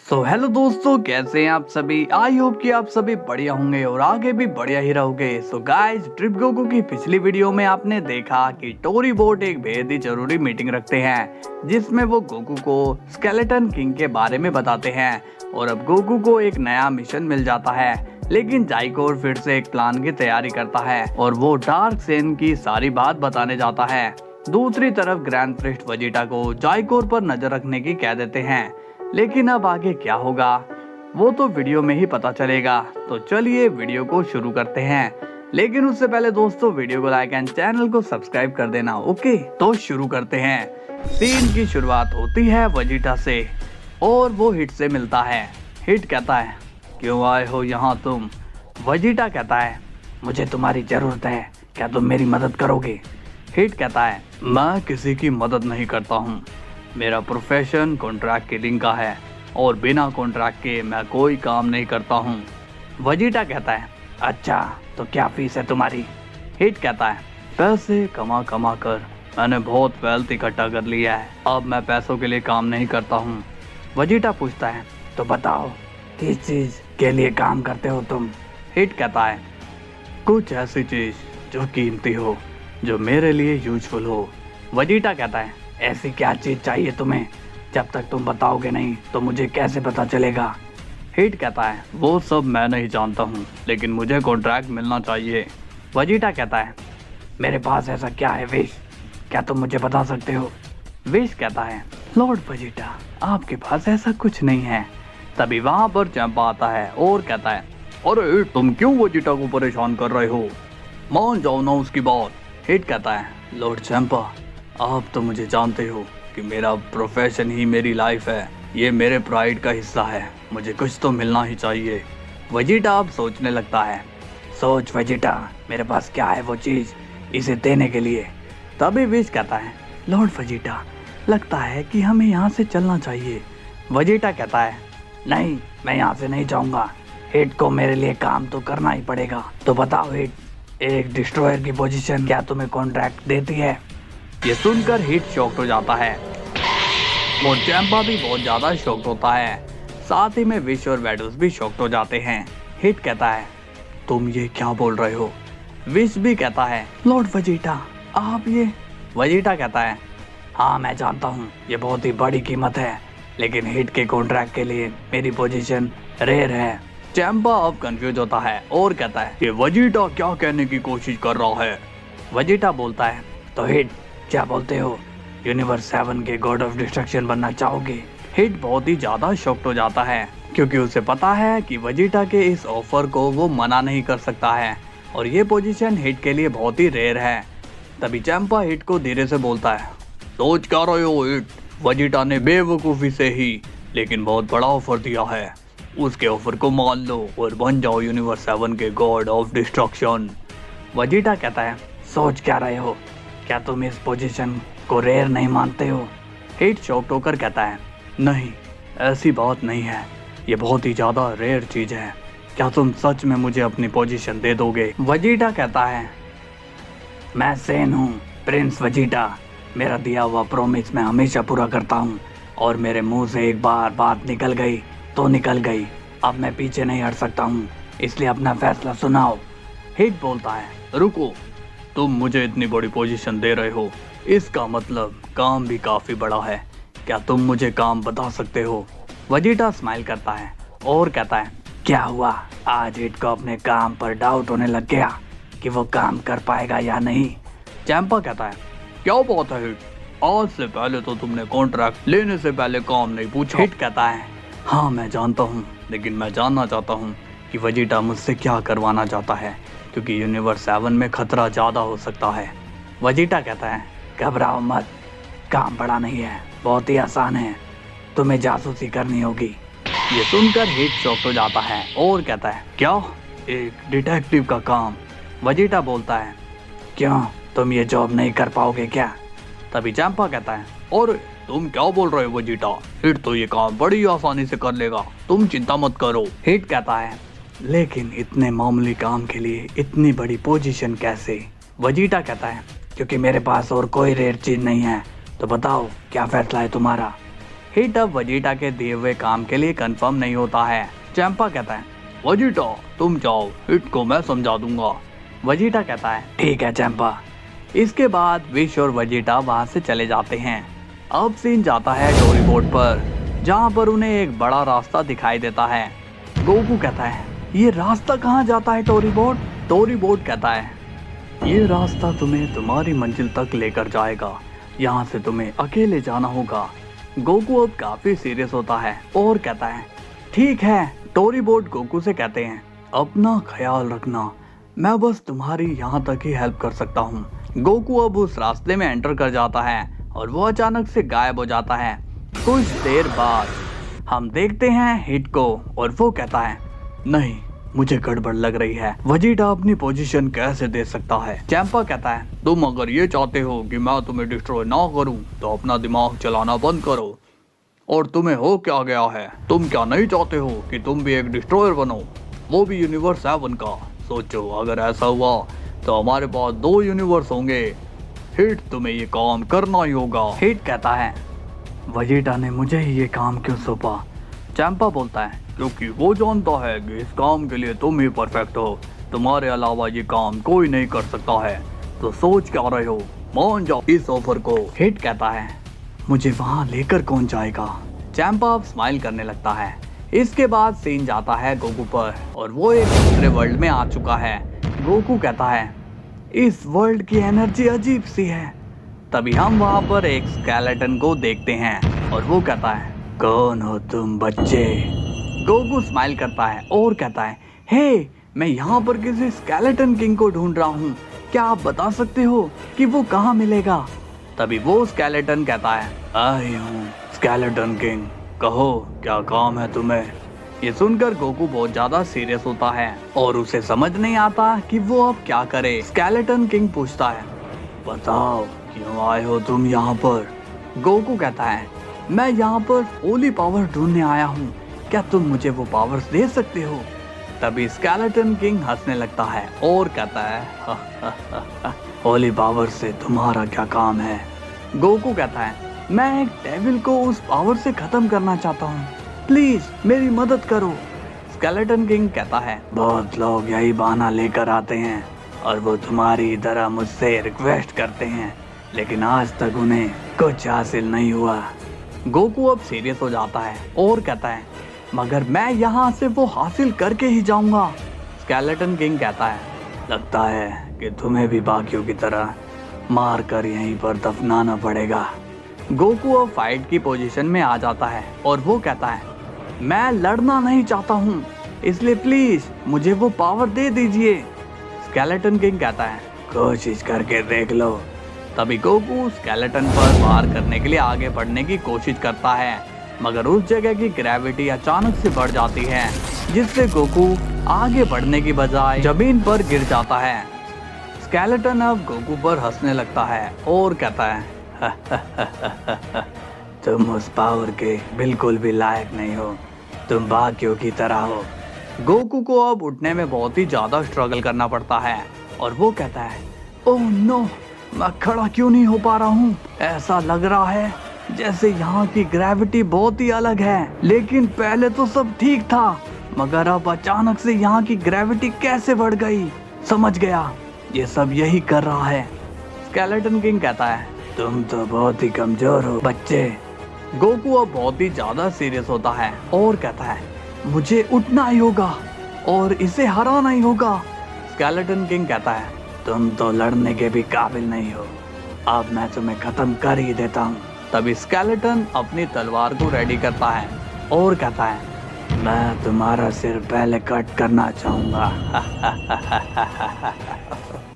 Hello दोस्तों, कैसे हैं आप सभी। आई होप कि आप सभी बढ़िया होंगे और आगे भी बढ़िया ही रहोगे। गाइस, ट्रिप गोकू की पिछली वीडियो में आपने देखा कि टोरी बोट एक बेहद ही जरूरी मीटिंग रखते हैं जिसमें वो गोकू को स्केलेटन किंग के बारे में बताते हैं। और अब गोकू को एक नया मिशन मिल जाता है, लेकिन जाइकोर फिर से एक प्लान की तैयारी करता है और वो डार्क सेन की सारी बात बताने जाता है। दूसरी तरफ ग्रैंड प्रिस्ट वेजिटा को जाइकोर पर नजर रखने की कह देते हैं, लेकिन अब आगे क्या होगा वो तो वीडियो में ही पता चलेगा। तो चलिए वीडियो को शुरू करते हैं, लेकिन उससे पहले दोस्तों वीडियो को लाइक एंड चैनल को सब्सक्राइब कर देना। ओके, तो शुरू करते हैं। सीन की शुरुआत होती है वेजिटा से और वो हिट से मिलता है। हिट कहता है, क्यों आए हो यहाँ तुम। वेजिटा कहता है, मुझे तुम्हारी जरूरत है, क्या तुम मेरी मदद करोगे। हिट कहता है, मैं किसी की मदद नहीं करता हूँ, मेरा प्रोफेशन कॉन्ट्रैक्ट किलिंग का है और बिना कॉन्ट्रैक्ट के मैं कोई काम नहीं करता हूँ। वेजिटा कहता है, अच्छा तो क्या फीस है तुम्हारी। हिट कहता है, पैसे कमा कमा कर मैंने बहुत वेल्थ इकट्ठा कर लिया है, अब मैं पैसों के लिए काम नहीं करता हूँ। वेजिटा पूछता है, तो बताओ किस चीज के लिए काम करते हो तुम। हिट कहता है, कुछ ऐसी चीज जो कीमती हो, जो मेरे लिए यूजफुल हो। वेजिटा कहता है, ऐसी क्या चीज चाहिए तुम्हें, जब तक तुम बताओगे नहीं तो मुझे कैसे पता चलेगा। हिट कहता है, वो सब मैं नहीं जानता हूँ, लेकिन मुझे कॉन्ट्रैक्ट मिलना चाहिए। वेजिटा कहता है, मेरे पास ऐसा क्या है विश, क्या तुम मुझे बता सकते हो। विश कहता है, लॉर्ड वेजिटा आपके पास ऐसा कुछ नहीं है। तभी वहाँ पर चैंपा आता है और कहता है, अरे तुम क्यों वेजिटा को परेशान कर रहे हो, मान जाओ ना उसकी बात। हिट कहता है, लॉर्ड चैंपा आप तो मुझे जानते हो कि मेरा प्रोफेशन ही मेरी लाइफ है, ये मेरे प्राइड का हिस्सा है, मुझे कुछ तो मिलना ही चाहिए। वेजिटा अब सोचने लगता है, सोच वेजिटा मेरे पास क्या है वो चीज़ इसे देने के लिए। तभी विश कहता है, लॉर्ड वेजिटा लगता है कि हमें यहाँ से चलना चाहिए। वेजिटा कहता है, नहीं मैं यहाँ से नहीं जाऊँगा, हिट को मेरे लिए काम तो करना ही पड़ेगा। तो बताओ हिट, एक डिस्ट्रॉयर की पोजीशन क्या तुम्हें कॉन्ट्रैक्ट देती है। ये सुनकर हिट शॉक्ड हो जाता है और चैंपा भी बहुत ज्यादा शॉक्ड होता है। साथ ही में विश और वेडस भी शॉक्ड हो जाते हैं। हिट कहता है, तुम ये क्या बोल रहे हो। विश भी कहता है, लॉर्ड वेजिटा आप ये। वेजिटा कहता है, हाँ मैं जानता हूँ ये बहुत ही बड़ी कीमत है, लेकिन हिट के कॉन्ट्रैक्ट के लिए मेरी पोजीशन रेयर है। चैंपा अब कंफ्यूज होता है और कहता है, ये वेजिटा क्या कहने की कोशिश कर रहा है। वेजिटा बोलता है, तो हिट क्या बोलते हो, यूनिवर्स 7 के गॉड ऑफ डिस्ट्रक्शन बनना चाहोगे। हिट बहुत ही ज्यादा शॉक्ड हो जाता है, क्योंकि उसे पता है कि वेजिटा के इस ऑफर को वो मना नहीं कर सकता है और ये पोजीशन हिट के लिए बहुत ही रेयर है। तभी चैंपा हिट को धीरे से बोलता है, सोच क्या रहे हो हिट, वेजिटा ने बेवकूफ़ी से ही लेकिन बहुत बड़ा ऑफर दिया है, उसके ऑफर को मान लो और बन जाओ यूनिवर्स 7 के गॉड ऑफ डिस्ट्रक्शन। वेजिटा कहता है, सोच क्या रहे हो, क्या तुम इस पोजीशन को रेयर नहीं मानते हो। हिट शॉक्ड होकर कहता है, नहीं ऐसी बात नहीं है, ये बहुत ही ज़्यादा रेयर चीज़ है, क्या तुम सच में मुझे अपनी पोजीशन दे दोगे। वेजिटा कहता है, मैं सेन हूँ, प्रिंस वेजिटा, मेरा दिया हुआ प्रॉमिस मैं हमेशा पूरा करता हूँ और मेरे मुंह से एक बार बात निकल गई तो निकल गई, अब मैं पीछे नहीं हट सकता हूँ, इसलिए अपना फैसला सुनाओ। हिट बोलता है, रुको, तुम मुझे इतनी बड़ी पोजीशन दे रहे हो, इसका मतलब काम भी काफी बड़ा है, क्या तुम मुझे काम बता सकते हो। वेजिटा स्माइल करता है और कहता है, क्या हुआ, आज हिट को अपने काम पर डाउट होने लग गया कि वो काम कर पाएगा या नहीं। चैंपा कहता है, क्या बात है हिट, आज से पहले तो तुमने कॉन्ट्रैक्ट लेने से पहले काम नहीं पूछा। हिट कहता है, हाँ मैं जानता हूँ, लेकिन मैं जानना चाहता हूँ कि वेजिटा मुझसे क्या करवाना चाहता है, क्योंकि यूनिवर्स 7 में खतरा ज़्यादा हो सकता है। वेजिटा कहता है, घबराओ मत, काम बड़ा नहीं है, बहुत ही आसान है, तुम्हें जासूसी करनी होगी। ये सुनकर हिट शॉक्ड हो जाता है और कहता है, क्या, एक डिटेक्टिव का काम। वेजिटा बोलता है, क्यों तुम ये जॉब नहीं कर पाओगे क्या। तभी चैंपा कहता है, और तुम क्या बोल रहे हो वेजिटा, हिट तो ये काम बड़ी आसानी से कर लेगा, तुम चिंता मत करो। हिट कहता है, लेकिन इतने मामूली काम के लिए इतनी बड़ी पोजीशन कैसे। वेजिटा कहता है, क्योंकि मेरे पास और कोई रेयर चीज नहीं है, तो बताओ क्या फैसला है तुम्हारा। हिट अब वेजिटा के दिए हुए काम के लिए कंफर्म नहीं होता है। चैंपा कहता है, वेजिटा तुम जाओ, हिट को मैं समझा दूंगा। वेजिटा कहता है, ठीक है चैंपा। इसके बाद विश और वेजिटा वहां से चले जाते हैं। अब सीन जाता है टोरी बोर्ड पर, जहाँ पर उन्हें एक बड़ा रास्ता दिखाई देता है। गोकू कहता है, ये रास्ता कहाँ जाता है टोरी बोर्ड? टोरी बोर्ड कहता है, ये रास्ता तुम्हें तुम्हारी मंजिल तक लेकर जाएगा, यहाँ से तुम्हें अकेले जाना होगा। गोकू अब काफी सीरियस होता है और कहता है, ठीक है। टोरी बोर्ड गोकू से कहते हैं, अपना ख्याल रखना, मैं बस तुम्हारी यहाँ तक ही हेल्प कर सकता हूँ। गोकू अब उस रास्ते में एंटर कर जाता है और वो अचानक से गायब हो जाता है। कुछ देर बाद हम देखते हैं हिट को और वो कहता है, नहीं मुझे गड़बड़ लग रही है, वेजिटा अपनी पोजीशन कैसे दे सकता है? चैंपा कहता है, तुम अगर ये चाहते हो कि मैं तुम्हें डिस्ट्रॉय ना करूं तो अपना दिमाग चलाना बंद करो। और तुम्हें हो क्या गया है? तुम क्या नहीं चाहते हो कि तुम भी एक डिस्ट्रॉयर बनो, वो भी यूनिवर्स 7 का? सोचो अगर ऐसा हुआ तो हमारे पास 2 यूनिवर्स होंगे। हिट तुम्हें ये काम करना ही होगा। हिट कहता है, वेजिटा ने मुझे ही ये काम क्यों सौंपा? चैंपा बोलता है, क्योंकि वो जानता है कि इस काम के लिए तुम ही परफेक्ट हो, तुम्हारे अलावा ये काम कोई नहीं कर सकता है। तो सोच क्या रहे हो, मान जाओ इस ऑफर को। हिट कहता है, मुझे वहाँ लेकर कौन जाएगा? चैंपा अब स्माइल करने लगता है। इसके बाद सीन जाता है गोकू पर और वो एक दूसरे वर्ल्ड में आ चुका है। गोकू कहता है, इस वर्ल्ड की एनर्जी अजीब सी है। तभी हम वहाँ पर एक स्केलेटन को देखते हैं और वो कहता है, कौन हो तुम बच्चे? गोकू स्माइल करता है और कहता है, हे मैं यहाँ पर किसी स्केलेटन किंग को ढूंढ रहा हूँ, क्या आप बता सकते हो कि वो कहाँ मिलेगा? तभी वो स्केलेटन कहता है, आई हूँ स्केलेटन किंग, कहो क्या काम है तुम्हें? ये सुनकर गोकू बहुत ज्यादा सीरियस होता है और उसे समझ नहीं आता कि वो अब क्या करे। स्केलेटन किंग पूछता है, बताओ क्यों आए हो तुम यहाँ पर? गोकू कहता है, मैं यहाँ पर होली पावर ढूंढने आया हूँ, क्या तुम मुझे वो पावर्स दे सकते हो? तभी स्केलेटन किंग हंसने लगता है और कहता है, होली पावर से तुम्हारा क्या काम है? गोकू कहता है, मैं एक डेविल को उस पावर से खत्म करना चाहता हूँ, प्लीज मेरी मदद करो। स्केलेटन किंग कहता है, बहुत लोग यही बहाना लेकर आते हैं और वो तुम्हारी तरह मुझसे रिक्वेस्ट करते हैं, लेकिन आज तक उन्हें कुछ हासिल नहीं हुआ। गोकू अब सीरियस हो जाता है और कहता है, मगर मैं यहाँ से वो हासिल करके ही जाऊंगा। स्केलेटन किंग कहता है, लगता है कि तुम्हें भी बाकियों की तरह मार कर यहीं पर दफनाना पड़ेगा। गोकू अब फाइट की पोजीशन में आ जाता है और वो कहता है, मैं लड़ना नहीं चाहता हूँ, इसलिए प्लीज मुझे वो पावर दे दीजिए। स्केलेटन किंग कहता है, कोशिश करके देख लो। तभी गोकू स्केलेटन पर वार करने के लिए आगे बढ़ने की कोशिश करता है, मगर उस जगह की ग्रेविटी अचानक से बढ़ जाती है, जिससे गोकू आगे बढ़ने की बजाय जमीन पर गिर जाता है। स्केलेटन अब गोकू पर हंसने लगता है और कहता है, तुम उस पावर के बिल्कुल भी लायक नहीं हो, तुम बाकियों की तरह हो। गोकू को अब उठने में बहुत ही ज्यादा स्ट्रगल करना पड़ता है और वो कहता है, ओह नो, मैं खड़ा क्यों नहीं हो पा रहा हूँ? ऐसा लग रहा है जैसे यहाँ की ग्रेविटी बहुत ही अलग है, लेकिन पहले तो सब ठीक था, मगर अब अचानक से यहाँ की ग्रेविटी कैसे बढ़ गई? समझ गया, ये सब यही कर रहा है। स्केलेटन किंग कहता है, तुम तो बहुत ही कमजोर हो बच्चे। गोकू अब बहुत ही ज्यादा सीरियस होता है और कहता है, मुझे उठना ही होगा और इसे हराना ही होगा। स्केलेटन किंग कहता है, तुम तो लड़ने के भी काबिल नहीं हो, अब मैं तुम्हें खत्म कर ही देता हूँ। तभी स्केलेटन अपनी तलवार को रेडी करता है और कहता है, मैं तुम्हारा सिर पहले कट करना चाहूंगा।